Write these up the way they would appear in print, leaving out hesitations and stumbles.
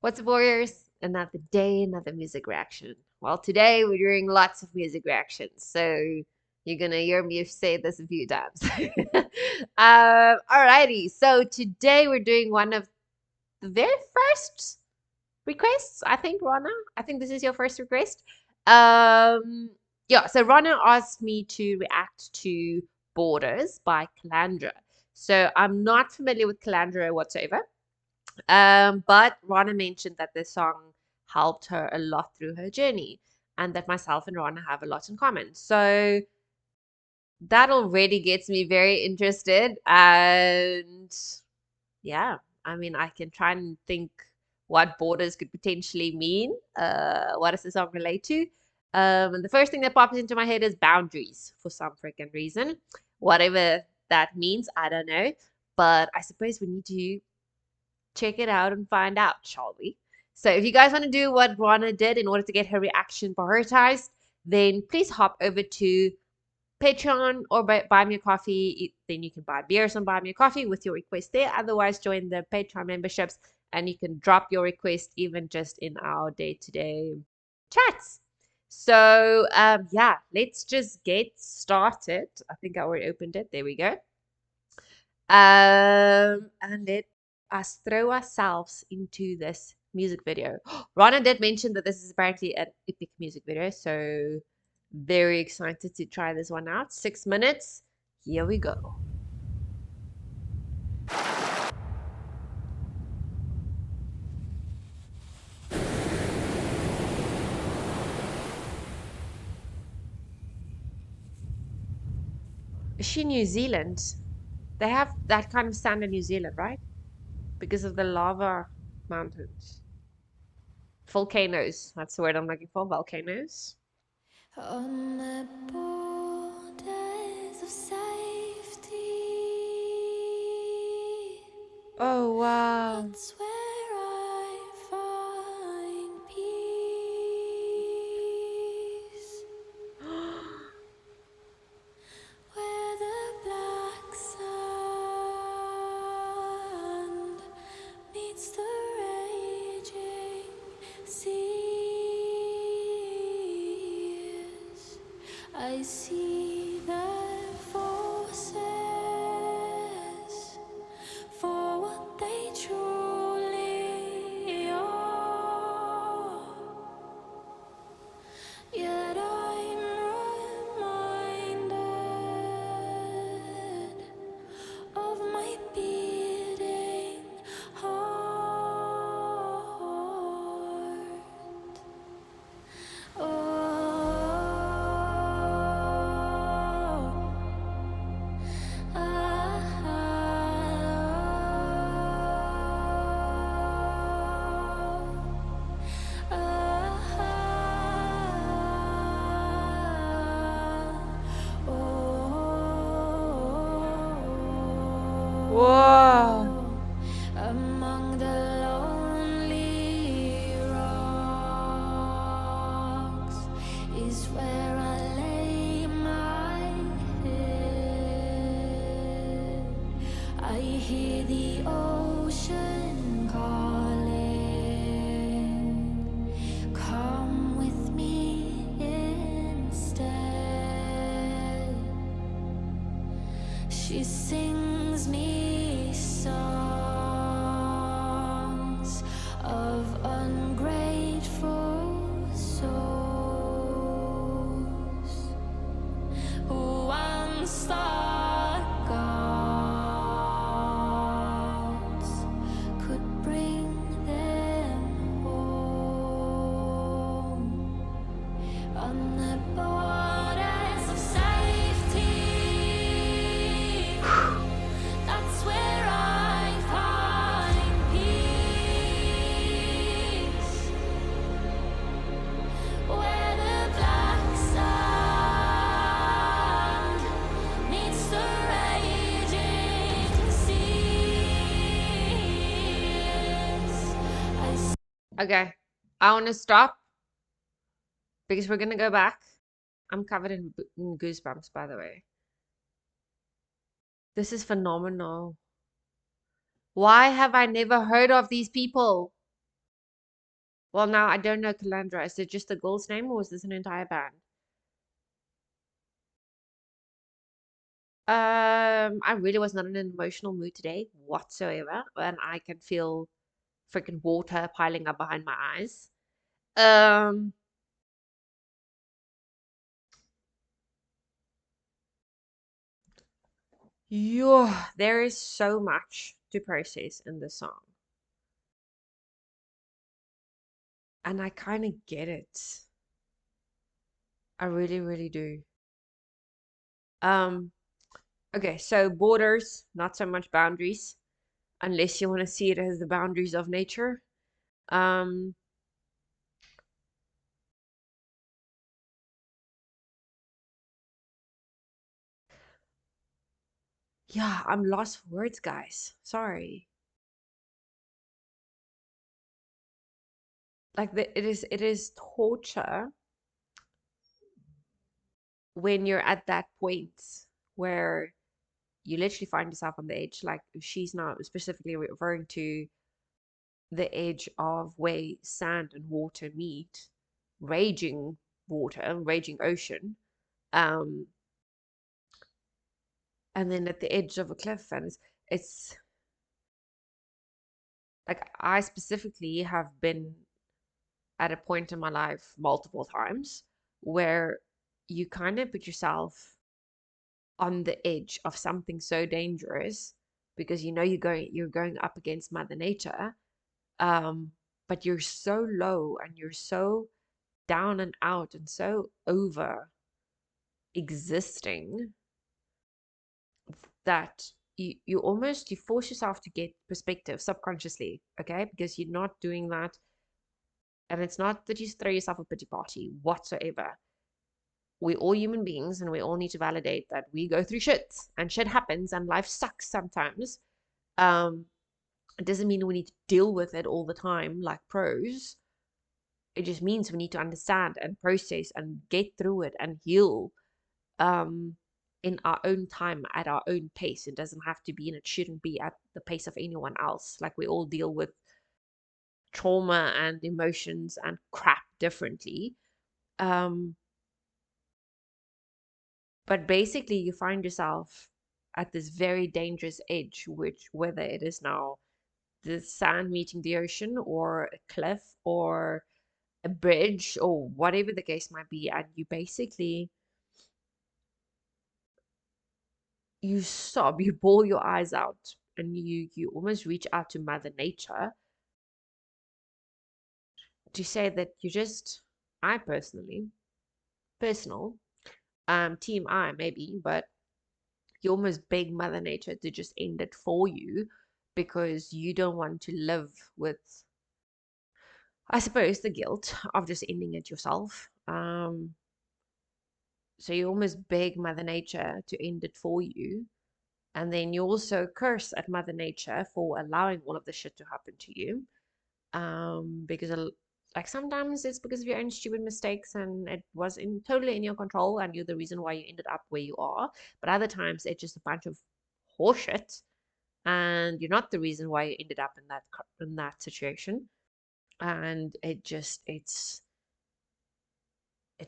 What's up, Warriors? Another day, another music reaction. Well, today we're doing lots of music reactions, so you're gonna hear me say this a few times. Alrighty, so today we're doing one of the very first requests, I think, Rana. I think this is your first request. Um, yeah, so Rana asked me to react to Borders by Kalandra. So I'm not familiar with Kalandra whatsoever. But Rana mentioned that this song helped her a lot through her journey and that myself and Rana have a lot in common. So that already gets me very interested. And yeah, I mean, I can try and think what borders could potentially mean. What does the song relate to? And the first thing that pops into my head is boundaries for some freaking reason. Whatever that means, I don't know. But I suppose we need to check it out and find out, shall we? So if you guys want to do what Rana did in order to get her reaction prioritized, then please hop over to Patreon or buy me a coffee. Then you can buy beers and buy me a coffee with your request there. Otherwise, join the Patreon memberships and you can drop your request even just in our day-to-day chats. So yeah, let's just get started. I think I already opened it. There we go. And let us throw ourselves into this music video. Rana did mention that this is apparently an epic music video, so very excited to try this one out. 6 minutes. Here we go. Is she New Zealand? They have that kind of sound in New Zealand, right? Because of the lava mountains. Volcanoes. That's the word I'm looking for. Volcanoes. On the borders of safety, Oh, wow. that's where I find peace. Where the black sand meets the raging seas, I see their forces for what they truly are. Yet I'm reminded of my beating heart. Whoa. Among the lonely rocks is where I lay my head. I hear the ocean calling. Come with me instead. She sings me songs of ungrateful souls who once thought gods could bring them home. On the borders of safety, that's where I find peace. Where the black sand meets the raging seas. Okay. I want to stop because we're going to go back. I'm covered in goosebumps, by the way. This is phenomenal. Why have I never heard of these people? Well, now I don't know Kalandra. Is it just the girl's name or is this an entire band? I really was not in an emotional mood today whatsoever, and I can feel freaking water piling up behind my eyes. Um, yeah, there is so much to process in the song, and I kind of get it. I really, really do. Um, okay, so borders, not so much boundaries, unless you want to see it as the boundaries of nature. Um, yeah, I'm lost for words, guys. Sorry. Like it is torture when you're at that point where you literally find yourself on the edge. Like she's not specifically referring to the edge of where sand and water meet, raging water, raging ocean, um, and then at the edge of a cliff, and it's like I specifically have been at a point in my life multiple times where you kind of put yourself on the edge of something so dangerous because you know you're going up against mother nature, um but you're so low and you're so down and out and so over existing that you force yourself to get perspective subconsciously, okay, because you're not doing that. And it's not that you throw yourself a pity party whatsoever. We're all human beings and we all need to validate that we go through shit and shit happens and life sucks sometimes. um it doesn't mean we need to deal with it all the time like pros. It just means we need to understand and process and get through it and heal, um in our own time at our own pace. It doesn't have to be, and it shouldn't be at the pace of anyone else. Like we all deal with trauma and emotions and crap differently. um but basically you find yourself at this very dangerous edge, which whether it is now the sand meeting the ocean or a cliff or a bridge or whatever the case might be, and you basically you sob, you bawl your eyes out, and you almost reach out to mother nature to say that you just, I personally, personal, team I maybe, but you almost beg mother nature to just end it for you because you don't want to live with, I suppose, the guilt of just ending it yourself. So you almost beg mother nature to end it for you. And then you also curse at mother nature for allowing all of this shit to happen to you. Because like sometimes it's because of your own stupid mistakes and it was totally in your control and you're the reason why you ended up where you are. But other times it's just a bunch of horseshit and you're not the reason why you ended up in that situation. And it's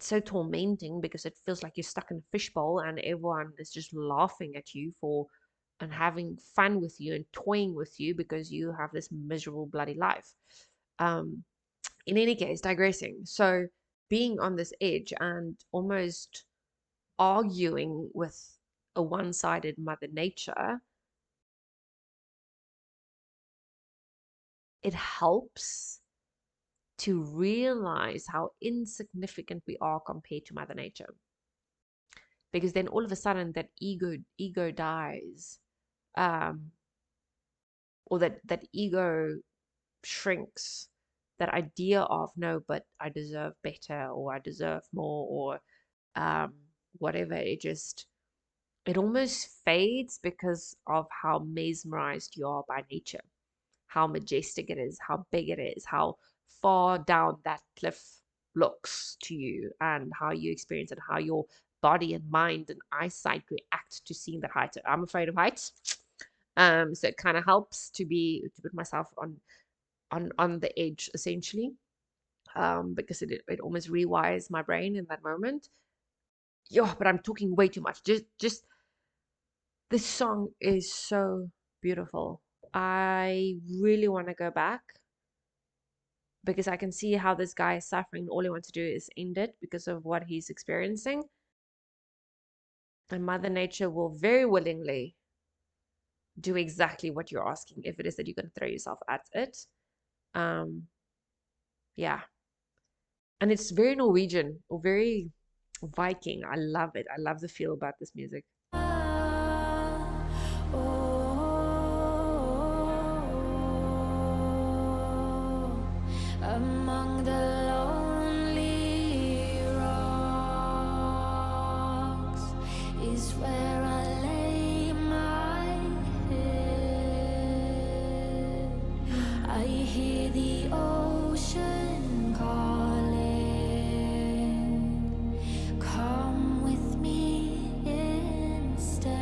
so tormenting because it feels like you're stuck in a fishbowl and everyone is just laughing at you for and having fun with you and toying with you because you have this miserable bloody life. um in any case, digressing, so being on this edge and almost arguing with a one-sided mother nature, it helps to realize how insignificant we are compared to mother nature, because then all of a sudden that ego dies, um or that ego shrinks, that idea of no, but I deserve better or I deserve more or um whatever. It almost fades because of how mesmerized you are by nature, how majestic it is, how big it is, how far down that cliff looks to you, and how you experience it, how your body and mind and eyesight react to seeing that height. I'm afraid of heights. So it kind of helps to put myself on the edge essentially. because it almost rewires my brain in that moment. Yeah, but I'm talking way too much. Just this song is so beautiful. I really want to go back because I can see how this guy is suffering. All he wants to do is end it because of what he's experiencing. And Mother Nature will very willingly do exactly what you're asking if it is that you're going to throw yourself at it. Yeah. And it's very Norwegian or very Viking. I love it. I love the feel about this music. Among the lonely rocks is where I lay my head. I hear the ocean calling, come with me instead.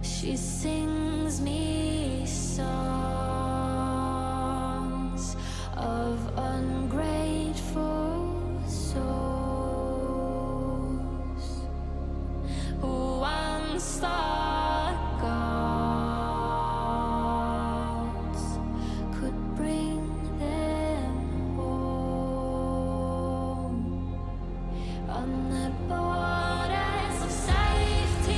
She sings me songs of ungrateful souls who once thought gods could bring them home on the borders of safety.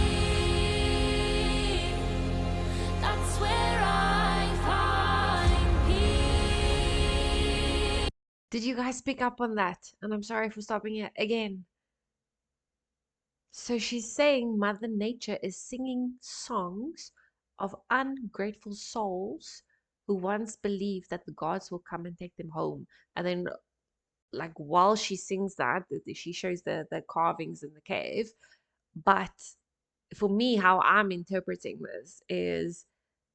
That's where I find peace. Did you guys pick up on that? And I'm sorry for stopping it again. So she's saying Mother Nature is singing songs of ungrateful souls who once believed that the gods will come and take them home. And then, like, while she sings that, she shows the carvings in the cave. But for me, how I'm interpreting this is,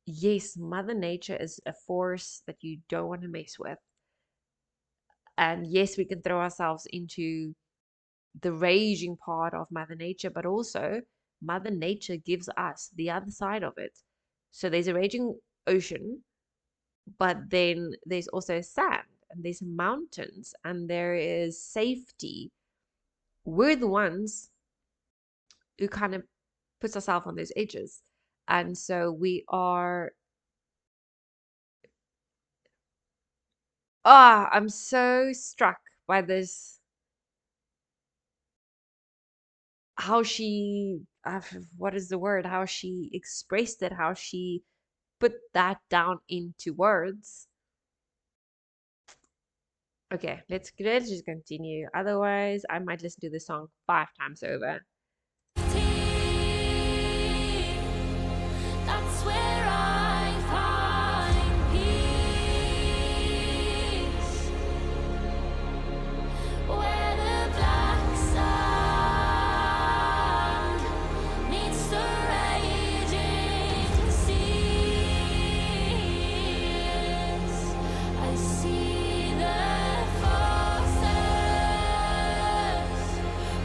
yes, Mother Nature is a force that you don't want to mess with. And yes, we can throw ourselves into the raging part of Mother Nature, but also Mother Nature gives us the other side of it. So there's a raging ocean, but then there's also sand and there's mountains and there is safety. We're the ones who kind of puts ourselves on those edges. And so we are, I'm so struck by this, how she, what is the word, how she expressed it, how she put that down into words. Okay, let's just continue. Otherwise, I might listen to the song 5 times over. That's where I find peace. Where the black sand meets the raging seas. I see the forces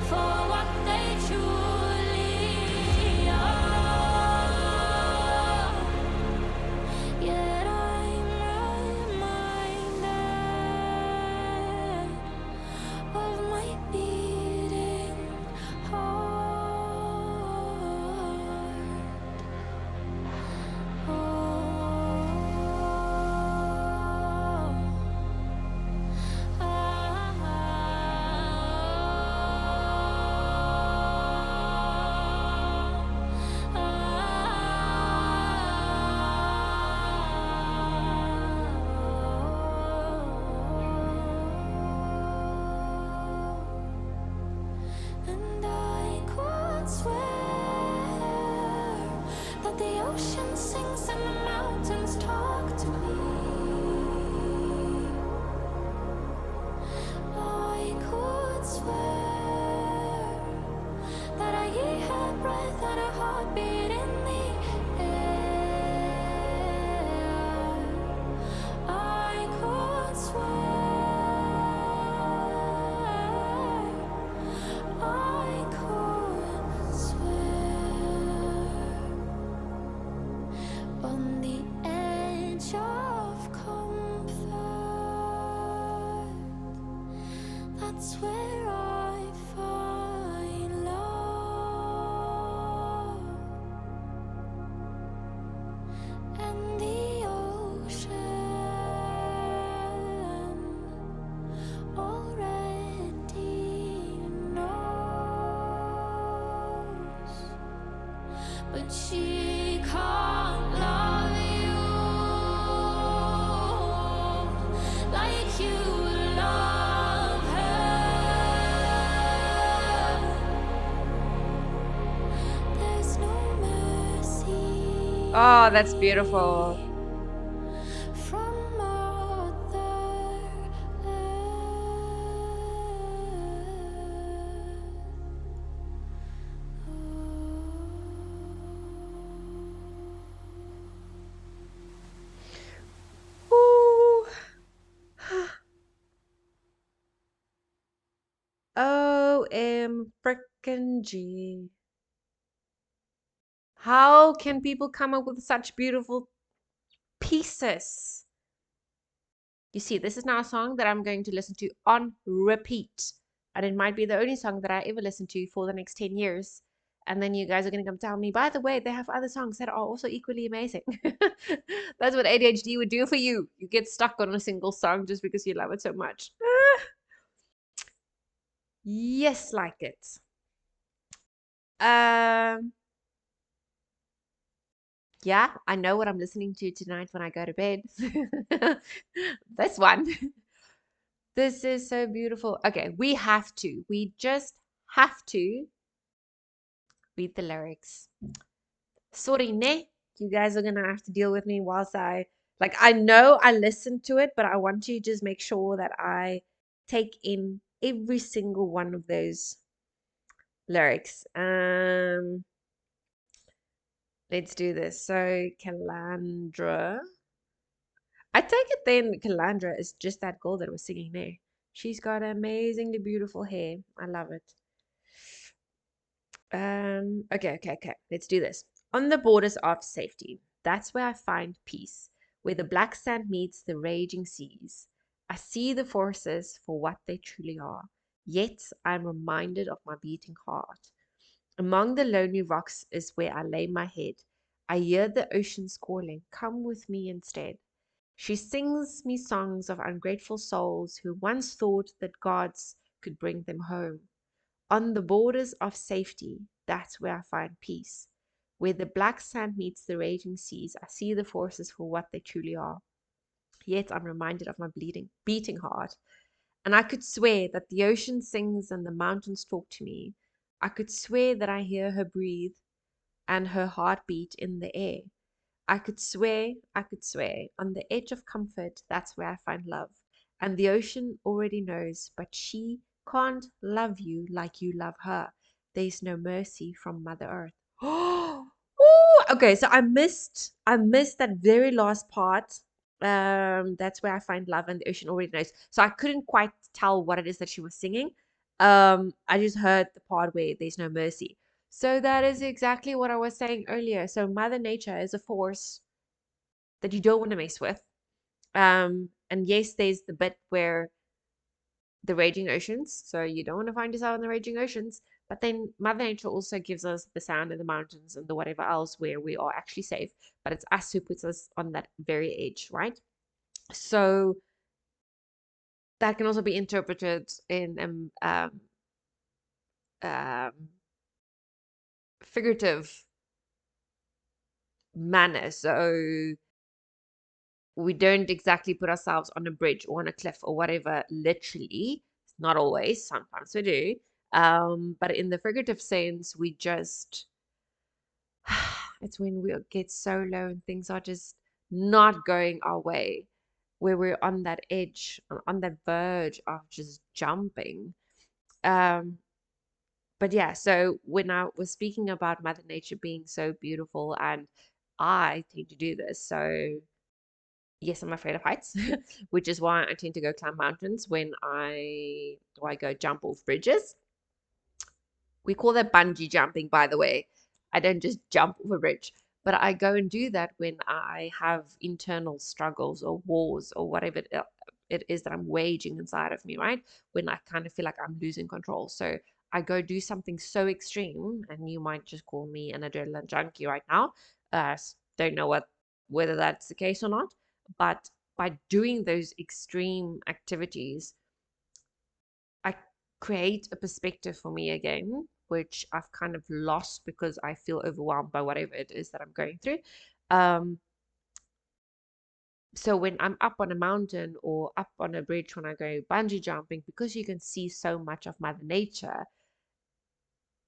for what they truly are. Yet I'm reminded of my beating and I could swear that the ocean sings and the mountains talk to me. I could swear that I hear her breath and her heartbeat in the air. I could swear. I could swear on the Oh, that's beautiful. from Mother Ooh. OM frickin' G. How can people come up with such beautiful pieces? You see, this is now a song that I'm going to listen to on repeat. And it might be the only song that I ever listen to for the next 10 years. And then you guys are going to come tell me, by the way, they have other songs that are also equally amazing. That's what ADHD would do for you. You get stuck on a single song just because you love it so much. Yes, like it. Um, yeah, I know what I'm listening to tonight when I go to bed. This one. This is so beautiful. Okay, we just have to read the lyrics. Sorry, ne? You guys are gonna have to deal with me whilst I know I listened to it, but I want to just make sure that I take in every single one of those lyrics. Let's do this. So, Kalandra. I take it then Kalandra is just that girl that was singing there. She's got amazingly beautiful hair. I love it. Okay. Let's do this. On the borders of safety, that's where I find peace, where the black sand meets the raging seas. I see the forces for what they truly are, yet I'm reminded of my beating heart. Among the lonely rocks is where I lay my head. I hear the oceans calling, come with me instead. She sings me songs of ungrateful souls who once thought that gods could bring them home. On the borders of safety, that's where I find peace. Where the black sand meets the raging seas, I see the forces for what they truly are. Yet I'm reminded of my beating heart. And I could swear that the ocean sings and the mountains talk to me. I could swear that I hear her breathe and her heartbeat in the air. I could swear, on the edge of comfort, that's where I find love. And the ocean already knows, but she can't love you like you love her. There's no mercy from Mother Earth. Oh, okay. So I missed that very last part. That's where I find love, and the ocean already knows. So I couldn't quite tell what it is that she was singing. I just heard the part where there's no mercy. So that is exactly what I was saying earlier. So Mother Nature is a force that you don't want to mess with. And yes, there's the bit where the raging oceans. So you don't want to find yourself in the raging oceans. But then Mother Nature also gives us the sand and the mountains and the whatever else where we are actually safe. But it's us who puts us on that very edge, right? So that can also be interpreted in um, figurative manner. So we don't exactly put ourselves on a bridge or on a cliff or whatever, literally. Not always, sometimes we do. But in the figurative sense, we just, it's when we get so low and things are just not going our way, where we're on that edge, on that verge of just jumping. Um, but yeah, so when I was speaking about Mother Nature being so beautiful, and I tend to do this, so yes, I'm afraid of heights, which is why I tend to go climb mountains when I go jump off bridges. We call that bungee jumping, by the way. I don't just jump off a bridge, but I go and do that when I have internal struggles or wars or whatever it is that I'm waging inside of me, right? When I kind of feel like I'm losing control. So I go do something so extreme, and you might just call me an adrenaline junkie right now. Don't know whether that's the case or not, but by doing those extreme activities, I create a perspective for me again, which I've kind of lost because I feel overwhelmed by whatever it is that I'm going through. Um, so when I'm up on a mountain or up on a bridge when I go bungee jumping, because you can see so much of Mother Nature,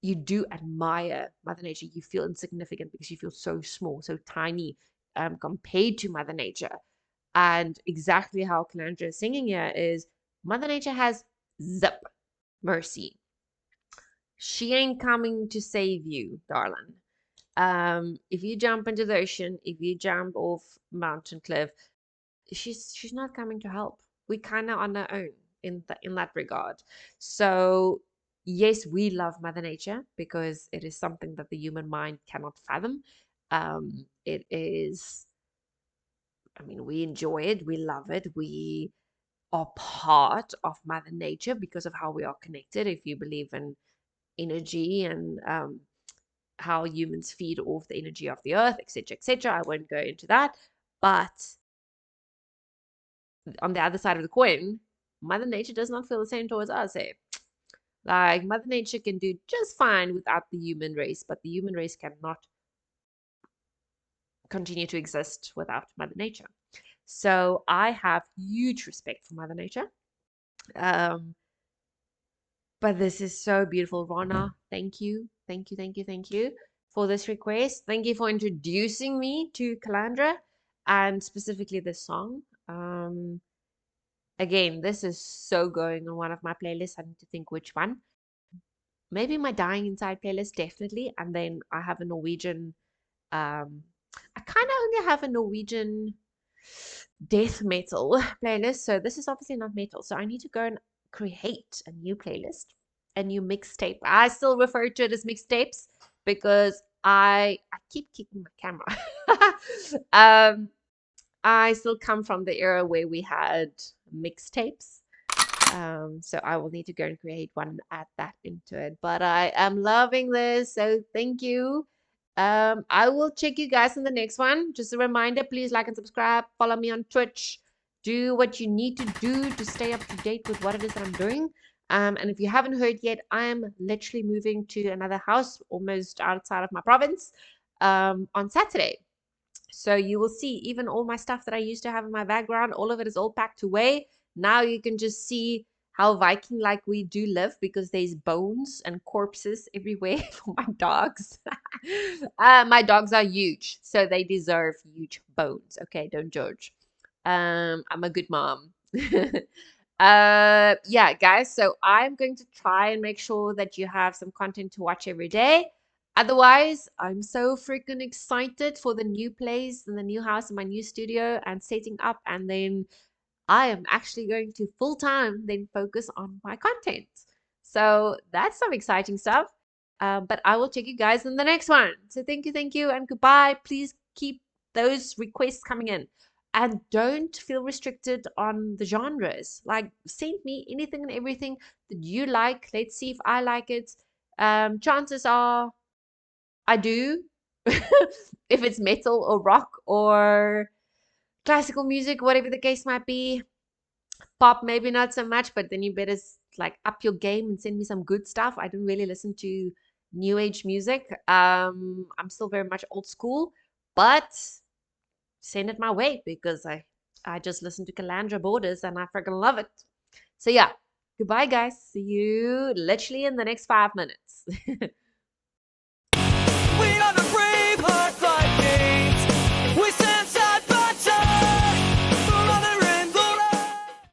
you do admire Mother Nature. You feel insignificant because you feel so small, so tiny, compared to Mother Nature. And exactly how Kalandra is singing here is Mother Nature has zip mercy. She ain't coming to save you, darling. If you jump into the ocean, if you jump off mountain cliff, she's not coming to help. We kind of on our own in that regard. So yes, we love Mother Nature because it is something that the human mind cannot fathom. It is, I mean, we enjoy it, we love it, we are part of Mother Nature because of how we are connected. If you believe in energy and how humans feed off the energy of the earth, etc., etc., I won't go into that. But on the other side of the coin, Mother Nature does not feel the same towards us. Eh? Like Mother Nature can do just fine without the human race, but the human race cannot continue to exist without Mother Nature. So I have huge respect for Mother Nature. Um, but this is so beautiful, Rana. Thank you, thank you, thank you, thank you for this request. Thank you for introducing me to Kalandra and specifically this song. Again, this is so going on one of my playlists. I need to think which one. Maybe my Dying Inside playlist, definitely. And then I have a Norwegian, I kind of only have a Norwegian death metal playlist. So this is obviously not metal. So I need to go and create a new playlist, a new mixtape. I still refer to it as mixtapes because I keep kicking my camera. I still come from the era where we had mixtapes. So I will need to go and create one and add that into it. But I am loving this. So thank you. I will check you guys in the next one. Just a reminder, please like and subscribe. Follow me on Twitch. Do what you need to do to stay up to date with what it is that I'm doing. And if you haven't heard yet, I am literally moving to another house almost outside of my province on Saturday. So you will see even all my stuff that I used to have in my background, all of it is all packed away. Now you can just see how Viking like we do live because there's bones and corpses everywhere for my dogs. My dogs are huge, so they deserve huge bones. Okay, don't judge. I'm a good mom. Yeah, guys, so I'm going to try and make sure that you have some content to watch every day. Otherwise, I'm so freaking excited for the new place and the new house and my new studio and setting up. And then I am actually going to full time then focus on my content. So that's some exciting stuff. But I will check you guys in the next one. So thank you, and goodbye. Please keep those requests coming in. And don't feel restricted on the genres. Like, send me anything and everything that you like. Let's see if I like it. Chances are I do. If it's metal or rock or classical music, whatever the case might be. Pop, maybe not so much, but then you better like up your game and send me some good stuff. I don't really listen to new age music. I'm still very much old school, but send it my way because I just listen to Kalandra Borders and I freaking love it. So yeah, goodbye guys. See you literally in the next 5 minutes.